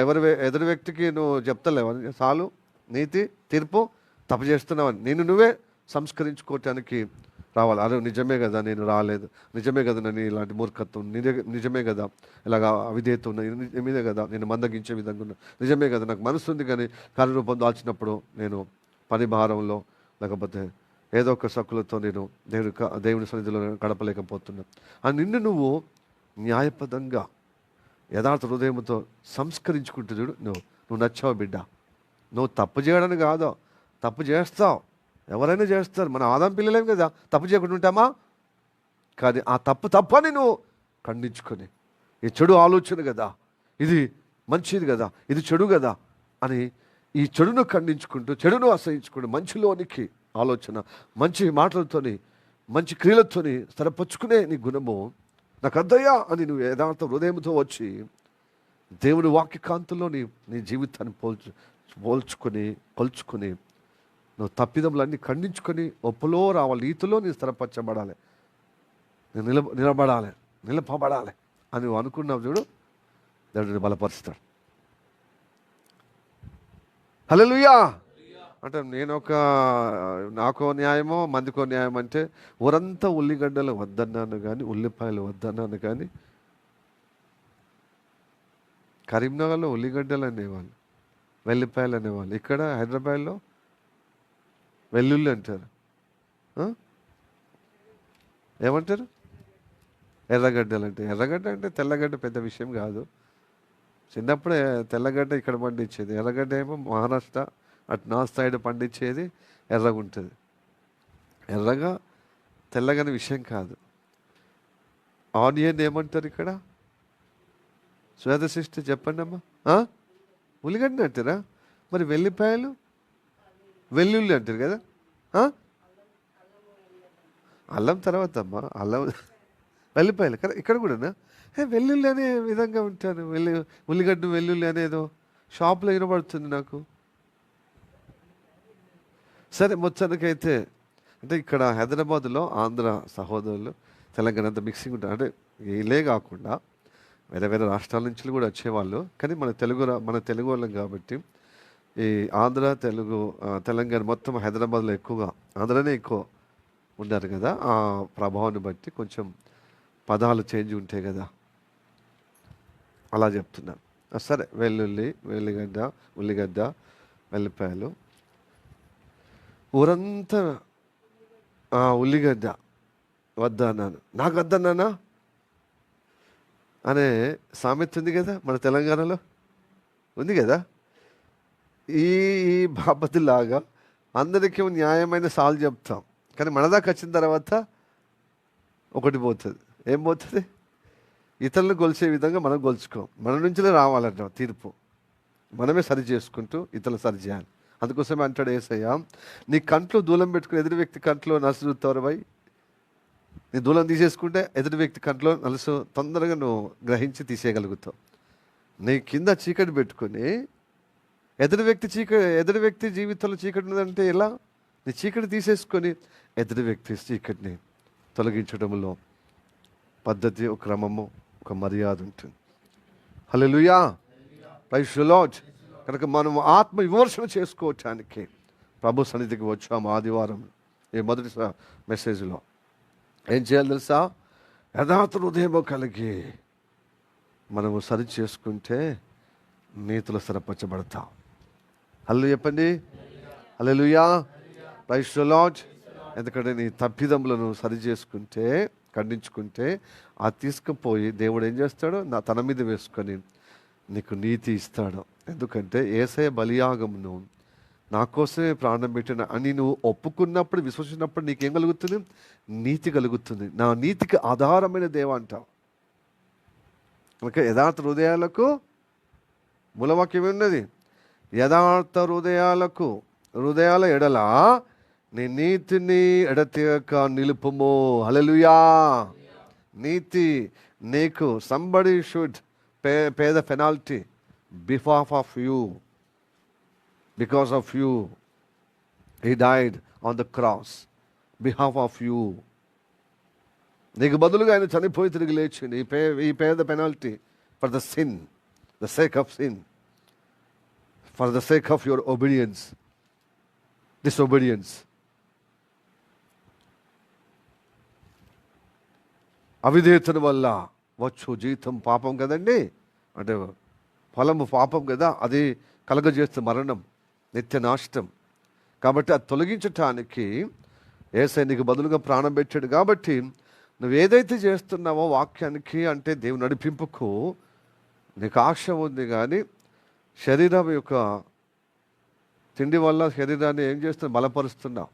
ఎదురు వ్యక్తికి నువ్వు చెప్తలేవు చాలు, నీతి తీర్పు తప్పు చేస్తున్నావని నిన్ను నువ్వే సంస్కరించుకోవటానికి రావాలి. అరే నిజమే కదా, నేను రాలేదు, నిజమే కదా నేను ఇలాంటి మూర్ఖత్వం, నిజమే కదా ఇలాగ అవిధేయత ఉన్నా, నిజమే కదా నేను మందగించే విధంగా ఉన్నా, నిజమే కదా నాకు మనసు ఉంది కానీ కార్యరూపం దాల్చినప్పుడు నేను పని భారంలో లేకపోతే ఏదో ఒక సక్కులతో నేను దేవుని సన్నిధిలో గడపలేకపోతున్నా అని నిన్ను నువ్వు న్యాయపదంగా యథార్థ హృదయంతో సంస్కరించుకుంటూ చూడు. నువ్వు నచ్చావు బిడ్డ. నువ్వు తప్పు చేయడానికి కాదు, తప్పు చేస్తావు, ఎవరైనా చేస్తారు. మన ఆదాం పిల్లలేం కదా, తప్పు చేయకుండా ఉంటామా? కానీ ఆ తప్పు అని నువ్వు ఖండించుకొని, ఈ చెడు ఆలోచన కదా, ఇది మంచిది కదా, ఇది చెడు కదా అని ఈ చెడును ఖండించుకుంటూ, చెడును అసహించుకుంటూ, మంచిలోనికి ఆలోచన, మంచి మాటలతోని, మంచి క్రియలతోని స్థిరపరుచుకునే నీ గుణము నాకు అద్దయ్యా అని నువ్వు యథార్థ హృదయంతో వచ్చి దేవుని వాక్యకాంతుల్లో నీ జీవితాన్ని కొలుచుకొని నువ్వు తప్పిదములన్నీ ఖండించుకొని ఒప్పులో రావాలి, నీతిలో నీ స్థిరపరచబడాలి, నిలపబడాలి అని నువ్వు అనుకున్నావు చూడు. దేవుడిని బలపరుస్తాడు. హల్లెలూయా. అంటే నాకో న్యాయమో మందికో న్యాయం అంటే ఊరంతా ఉల్లిగడ్డలు వద్దన్నాను కానీ, ఉల్లిపాయలు వద్దన్నాను కానీ, కరీంనగర్లో ఉల్లిగడ్డలు అనేవాళ్ళు, వెల్లిపాయలు అనేవాళ్ళు. ఇక్కడ హైదరాబాద్లో వెల్లుల్లి అంటారు. ఏమంటారు? ఎర్రగడ్డలు అంటే. ఎర్రగడ్డ అంటే తెల్లగడ్డ పెద్ద విషయం కాదు. చిన్నప్పుడే తెల్లగడ్డ ఇక్కడ పండించేది, ఎర్రగడ్డ ఏమో మహారాష్ట్ర అటు నార్త్ సైడ్ పండించేది ఎర్రగా ఉంటుంది. ఎర్రగా తెల్లగని విషయం కాదు. ఆనియన్ ఏమంటారు ఇక్కడ? శ్వేత సృష్టి చెప్పండి అమ్మా. ఉల్లిగడ్డ అంటారా? మరి వెల్లిపాయలు వెల్లుల్లి అంటారు కదా. అల్లం తర్వాత అమ్మా, అల్లం వెల్లిపాయలు కదా. ఇక్కడ కూడా వెల్లుల్లి అనే విధంగా ఉంటాను. ఉల్లిగడ్డ వెల్లుల్లి అనేదో షాప్లో వినబడుతుంది నాకు. సరే, మొత్తానికైతే అంటే ఇక్కడ హైదరాబాద్లో ఆంధ్ర సహోదరులు, తెలంగాణ అంతా మిక్సింగ్ ఉంటారు. అంటే వీళ్ళే కాకుండా వేరే వేరే రాష్ట్రాల నుంచి కూడా వచ్చేవాళ్ళు. కానీ మన తెలుగు వాళ్ళం కాబట్టి ఈ ఆంధ్ర, తెలంగాణ మొత్తం హైదరాబాద్లో ఎక్కువగా, ఆంధ్రనే ఎక్కువ ఉన్నారు కదా. ఆ ప్రభావాన్ని బట్టి కొంచెం పదాలు చేంజ్ ఉంటాయి కదా, అలా చెప్తున్నాను. సరే, ఉల్లిగడ్డ, వెల్లిపాయలు ఊరంతా ఉల్లిగడ్డ వద్దన్నాను, నాకు వద్దన్నానా అనే సామెత ఉంది కదా మన తెలంగాణలో, ఉంది కదా. ఈ బాపతిలాగా అందరికీ న్యాయమైన సాలు చెప్తాం, కానీ మన దాకా వచ్చిన తర్వాత ఒకటి పోతుంది. ఏం పోతుంది? ఇతరులను గొలిచే విధంగా మనం గొలుచుకోం. మన నుంచిలే రావాలంట తీర్పు. మనమే సరి చేసుకుంటూ ఇతరులు సరి చేయాలి. అందుకోసమే అంటాడు యేసయ్య, నీ కంట్లో దూలం పెట్టుకుని ఎదురు వ్యక్తి కంట్లో నలుసు చూస్తావు. నీ దూలం తీసేసుకుంటే ఎదురు వ్యక్తి కంట్లో నలుసు తొందరగా నువ్వు గ్రహించి తీసేయగలుగుతావు. నీ కింద చీకటి పెట్టుకొని ఎదురు వ్యక్తి జీవితంలో చీకటి ఉన్నదంటే ఎలా? నీ చీకటి తీసేసుకొని ఎదురు వ్యక్తి చీకటిని తొలగించడంలో పద్ధతి, ఒక క్రమము, ఒక మర్యాద ఉంటుంది. హల్లెలూయా, ప్రైజ్ ది లార్డ్. కనుక మనం ఆత్మ విమర్శన చేసుకోవటానికి ప్రభు సన్నిధికి వచ్చాము ఆదివారం. ఈ మొదటి మెసేజ్లో ఏం చేయాలి తెలుసా? యథార్థ హృదయము కలిగి మనము సరి చేసుకుంటే నీతిలో స్థిరపరచబడతాం. హల్లెలూయా చెప్పండి. హల్లెలూయా, ప్రైజ్ ది లార్డ్. ఎందుకంటే నీ తప్పిదములను సరి చేసుకుంటే, ఖండించుకుంటే, ఆ తీసుకుపోయి దేవుడు ఏం చేస్తాడు? తన మీద వేసుకొని నీకు నీతి ఇస్తాడు. ఎందుకంటే యేసయ్య బలియాగమును నా కోసమే ప్రాణం పెట్టిన అని నువ్వు ఒప్పుకున్నప్పుడు, విశ్వసించినప్పుడు నీకేం కలుగుతుంది? నీతి కలుగుతుంది. నా నీతికి ఆధారమైన దేవ అంటావు. ఓకే, యథార్థ హృదయాలకు మూలవాక్యం ఉన్నది. యథార్థ హృదయాల ఎడల నీ నీతిని ఎడతెగక నిలుపుము. హల్లెలూయా. నీతి నీకు. Somebody should pay the penalty behalf of you, because of you he died on the cross, behalf of you. నీకు బదులుగా ఆయన చనిపోయి తిరిగి లేచింది. ఈ pay the penalty for the sin, the sake of sin, for the sake of your obedience, disobedience. అవిధేయతను వల్ల వచ్చు జీతం పాపం కదండి, అంటే ఫలము పాపం కదా, అది కలగజేస్తే మరణం, నిత్య నాశనం. కాబట్టి అది తొలగించటానికి యేసయ్య నీకు బదులుగా ప్రాణం పెట్టాడు. కాబట్టి నువ్వు ఏదైతే చేస్తున్నావో వాక్యానికి, అంటే దేవుని నడిపింపుకు నీకు ఆశ ఉంది, కానీ శరీరం యొక్క తిండి వల్ల శరీరాన్ని ఏం చేస్తున్నావు, బలపరుస్తున్నావు.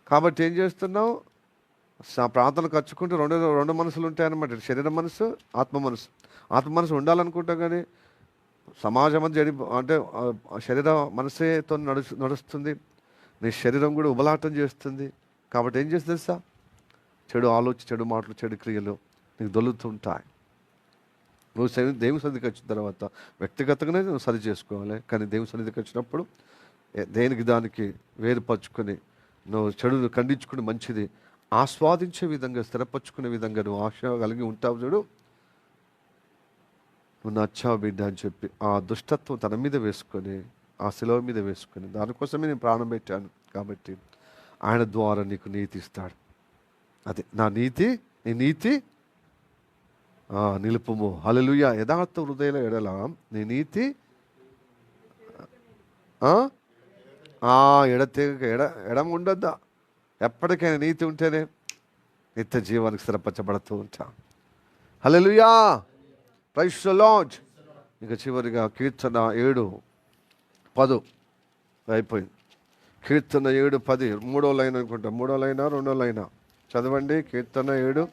కాబట్టి ఏం చేస్తున్నావు, ప్రార్థన ఖర్చుకుంటే రెండు మనసులు ఉంటాయన్నమాట. శరీర మనసు, ఆత్మ మనసు. ఆత్మ మనసు ఉండాలనుకుంటాం, కానీ సమాజం అంతా అంటే శరీర మనసేతో నడుస్తుంది. నీ శరీరం కూడా ఉబలాటం చేస్తుంది. కాబట్టి ఏం చేస్తుంది తెలుసా, చెడు ఆలోచన, చెడు మాటలు, చెడు క్రియలు నీకు దొల్లుతుంటాయి. నువ్వు దేవుని సన్నిధికి వచ్చిన తర్వాత వ్యక్తిగతంగానే నువ్వు సరి చేసుకోవాలి, కానీ దేవుని సన్నిధికి వచ్చినప్పుడు దేనికి దానికి వేరుపరుచుకొని నువ్వు చెడును ఖండించుకుని మంచిది ఆస్వాదించే విధంగా, స్థిరపరచుకునే విధంగా నువ్వు ఆశ కలిగి ఉంటావు. చూడు, నువ్వు నచ్చావు బిడ్డ అని చెప్పి ఆ దుష్టత్వం తన మీద వేసుకొని, ఆ శిలువ మీద వేసుకొని, దానికోసమే నేను ప్రాణం పెట్టాను. కాబట్టి ఆయన ద్వారా నీకు నీతి ఇస్తాడు. అది నా నీతి, నీ నీతి నిలుపుము. హల్లెలూయా. యథార్థ హృదయాల ఎడల నీ నీతి ఎడం ఉండద్దా. ఎప్పటికైనా నీతి ఉంటేనే నిత్య జీవానికి స్థిరపరచబడుతూ ఉంటాం. హల్లెలూయా. Praise the lord. ఇక చివరిగా కీర్తన 7:10 అయిపోయింది. కీర్తన 7:10 3వ లైన్ అనుకుంటా, 3వ లైనా 2వ లైనా చదవండి. కీర్తన 7.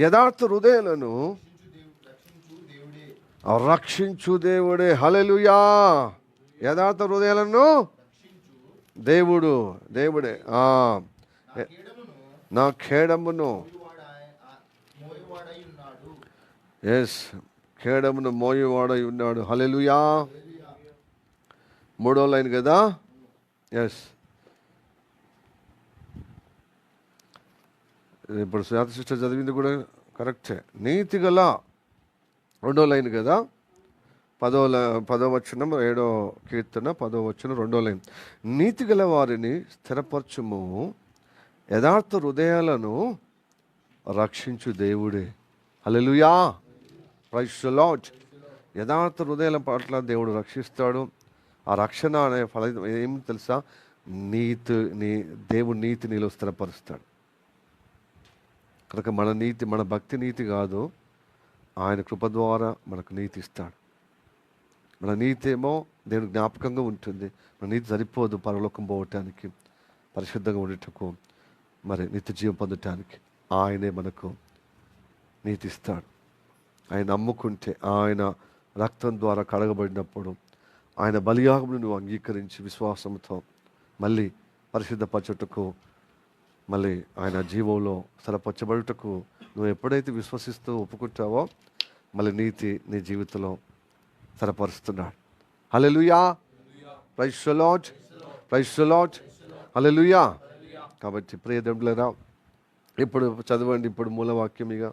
యథార్థ హృదయాలను రక్షించు దేవుడే. హల్లెలూయా. యథార్థ హృదయాలను దేవుడే. నా ఖేడమును, ఎస్, ఖేడమును మోయువాడై ఉన్నాడు. హల్లెలూయా. 3వ లైన్ కదా. ఎస్, ఇప్పుడు శాత సిస్టర్ చదివింది కూడా కరెక్టే. నీతి గల 2వ లైన్ కదా, 10వ వచనం 7వ కీర్తన 10వ వచనం 2వ లైన్. నీతి గల వారిని స్థిరపరచుము, యథార్థ హృదయాలను రక్షించు దేవుడే. హల్లెలూయా. Praise the lord. యథార్థ హృదయాల పట్ల దేవుడు రక్షిస్తాడు. ఆ రక్షణ అనే ఫలితం ఏమి తెలుసా, దేవుడు నీతి నీలో స్థిరపరుస్తాడు. కనుక మన భక్తి నీతి కాదు, ఆయన కృప ద్వారా మనకు నీతి ఇస్తాడు. మన నీతి ఏమో దేవుని జ్ఞాపకంగా ఉంటుంది. మన నీతి సరిపోదు పరలోకం పోవటానికి, పరిశుద్ధంగా ఉండటకు, మరి నిత్య జీవం పొందటానికి. ఆయనే మనకు నీతి ఇస్తాడు. ఆయన నమ్ముకుంటే, ఆయన రక్తం ద్వారా కడగబడినప్పుడు, ఆయన బలియాగమును నువ్వు అంగీకరించి విశ్వాసంతో మళ్ళీ పరిశుద్ధపరచుటకు, మళ్ళీ ఆయన జీవంలో స్థిరపరచబడుటకు నువ్వు ఎప్పుడైతే విశ్వసిస్తూ ఒప్పుకుంటావో, మళ్ళీ నీతి నీ జీవితంలో స్థిరపరుస్తున్నాడు. హల్లెలూయా. Praise the lord. Praise the lord. హల్లెలూయా. కాబట్టి ప్రియ దేవులారా, ఇప్పుడు చదవండి. ఇప్పుడు మూలవాక్యం ఇక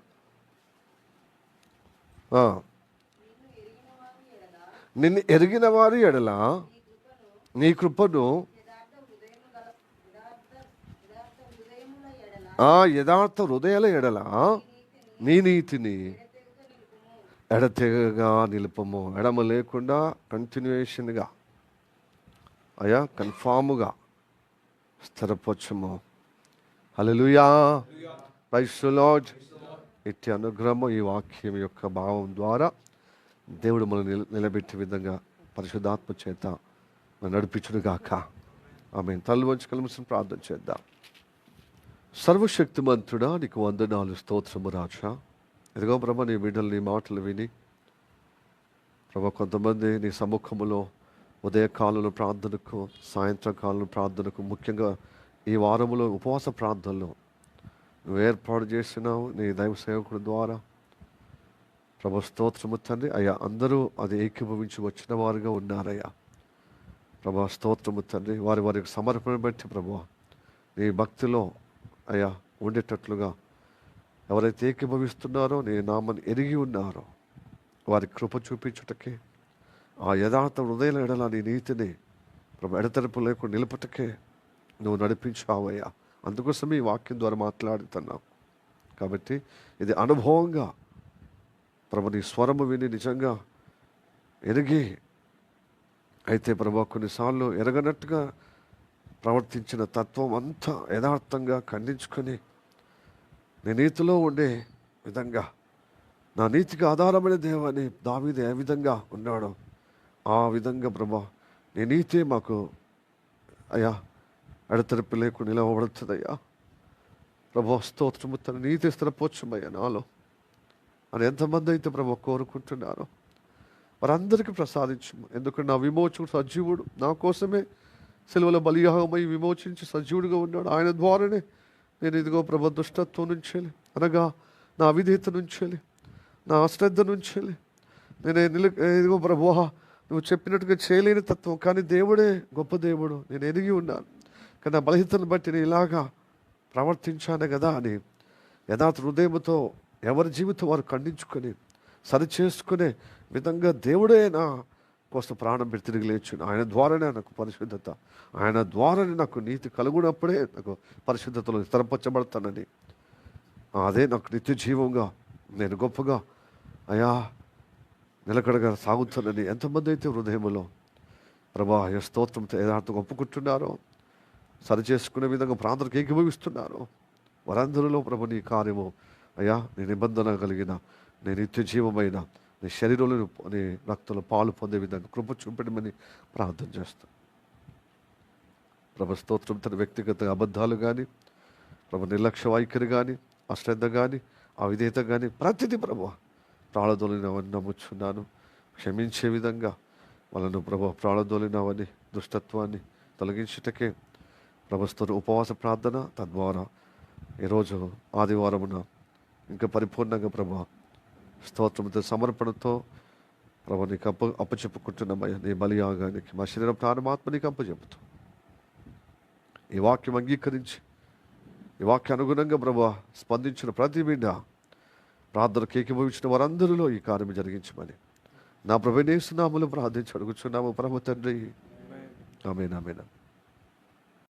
నిన్ను ఎరిగిన వారి ఎడల నీ కృపను, యథార్థ హృదయాల ఎడల నీ నీతిని ఎడతెగగా నిలుపము. ఎడమ లేకుండా కంటిన్యూషన్గా, కన్ఫామ్గా స్థిరపరచము. హల్లెలూయా. Praise the lord. ఇట్టి అనుగ్రహము ఈ వాక్యం యొక్క భావం ద్వారా దేవుడు మనల్ని నిలబెట్టే విధంగా పరిశుద్ధాత్మ చేత మనం నడిపించునుగాక. ఆమేన్. తల్లి వంచి కలుముసిన ప్రార్థన చేద్దాం. సర్వశక్తిమంతుడా, నీకు వందనాలు, స్తోత్రము రాజా. ఎదుగో ప్రభా, నీ బిడ్డలు నీ మాటలు విని ప్రభా, కొంతమంది నీ సముఖములో ఉదయకాలంలో ప్రార్థనకు, సాయంత్రం కాలంలో ప్రార్థనకు, ముఖ్యంగా ఈ వారములో ఉపవాస ప్రార్థనలో నువ్వు ఏర్పాటు చేసినావు నీ దైవ సేవకుడి ద్వారా. ప్రభు స్తోత్రము తండ్రి. అయ్యా అందరూ అది ఏకీభవించి వచ్చిన వారుగా ఉన్నారయ్యా. ప్రభా స్తోత్రము తండ్రి. వారి వారికి సమర్పణ బట్టి ప్రభు నీ భక్తిలో అయ్యా ఉండేటట్లుగా ఎవరైతే ఏకీభవిస్తున్నారో నీ నామని ఎరిగి ఉన్నారో వారి కృప చూపించుటకే, ఆ యథార్థ హృదయాల ఎడల నీ నీతిని ప్రభు ఎడతెరపు లేకుండా నిలుపుటకే నువ్వు నడిపించావయ్యా. అందుకోసం ఈ వాక్యం ద్వారా మాట్లాడుతున్నావు కాబట్టి ఇది అనుభవంగా ప్రభు నీ స్వరము విని నిజంగా ఎరిగి, అయితే ప్రభు కొన్నిసార్లు ఎరగనట్టుగా ప్రవర్తించిన తత్వం అంతా యథార్థంగా ఖండించుకొని నీ నీతిలో ఉండే విధంగా, నా నీతికి ఆధారమైన దేవాన్ని దావీదు ఏ విధంగా ఉన్నాడో ఆ విధంగా ప్రభా నీ నీతి మాకు అయ్యా ఎడతెరిపి లేకుండా నిలవబడుతుందయ్యా. ప్రభు స్తోత్రము తన నీతి స్థిరపోచ్చమయ్యా నాలో అని ఎంతమంది అయితే ప్రభు కోరుకుంటున్నారో వారందరికీ ప్రసాదించము. ఎందుకంటే నా విమోచకుడు సజీవుడు, నా కోసమే సెలవుల బలియాగమై విమోచించి సజీవుడిగా ఉన్నాడు. ఆయన ద్వారానే నేను ఇదిగో ప్రభు దుష్టత్వం నుంచేలి, అనగా నా అవిధేయత నుంచేలి, నా అశ్రద్ధ నుంచేలి నేను ఇదిగో ప్రభు నువ్వు చెప్పినట్టుగా చేయలేని తత్వం, కానీ దేవుడే గొప్ప దేవుడు నేను ఎరిగి ఉన్నాను. కానీ నా బలహీనతను బట్టి నేను ఇలాగా ప్రవర్తించాను కదా అని యథార్థ హృదయంతో ఎవరి జీవితం వారు ఖండించుకొని సరిచేసుకునే విధంగా దేవుడే నా కోసం ప్రాణం పెట్టి తిరిగి లేచు. ఆయన ద్వారానే నాకు పరిశుద్ధత, ఆయన ద్వారానే నాకు నీతి కలుగునప్పుడే నాకు పరిశుద్ధతలో స్థిరపరచబడతానని, అదే నాకు నిత్య జీవంగా నేను గొప్పగా అయా నిలకడగా సాగుతానని ఎంతమంది అయితే హృదయంలో ప్రభా స్తోత్రంతో యథార్థంగా ఒప్పుకుంటున్నారో, సరిచేసుకునే విధంగా ప్రార్థనకు ఏకీభవిస్తున్నారో వారందరిలో ప్రభు నీ కార్యము అయ్యా నీ నిబంధన కలిగిన నీ నిత్య జీవమైన నీ శరీరంలో నీ రక్తంలో పాలు పొందే విధంగా కృప చూపెట్టమని ప్రార్థన చేస్తాను. ప్రభు స్తోత్రం తన వ్యక్తిగత అబద్ధాలు కానీ, ప్రభు నిర్లక్ష్య వైఖరి కానీ, అశ్రద్ధ కానీ, అవిధేయత కానీ ప్రతిదీ ప్రభు ప్రాళదోలినవని నమ్ముచున్నాను. క్షమించే విధంగా వాళ్ళను ప్రభు ప్రాళదోలినవని దుష్టత్వాన్ని తొలగించుటకే ప్రభుత్వ ఉపవాస ప్రార్థన, తద్వారా ఈరోజు ఆదివారమున ఇంకా పరిపూర్ణంగా ప్రభు స్తోత్రంతో సమర్పణతో ప్రభు నీకు అప్పచెప్పుకుంటున్నామయ్యా. నీ బలియాగానికి మా శరీర ప్రాణమాత్మ నీకు అప్పచెప్పుతూ ఈ వాక్యం అంగీకరించి ఈ వాక్య అనుగుణంగా ప్రభు స్పందించిన ప్రతి బిడ్డ ప్రార్థనకు ఏకీభవించిన వారందరిలో ఈ కార్యం జరిగించమని నా ప్రభువైన యేసు నామములో ప్రార్థించి అడుగుచున్నాము ప్రభు తండ్రి. ఆమేన్ ఆమేన్.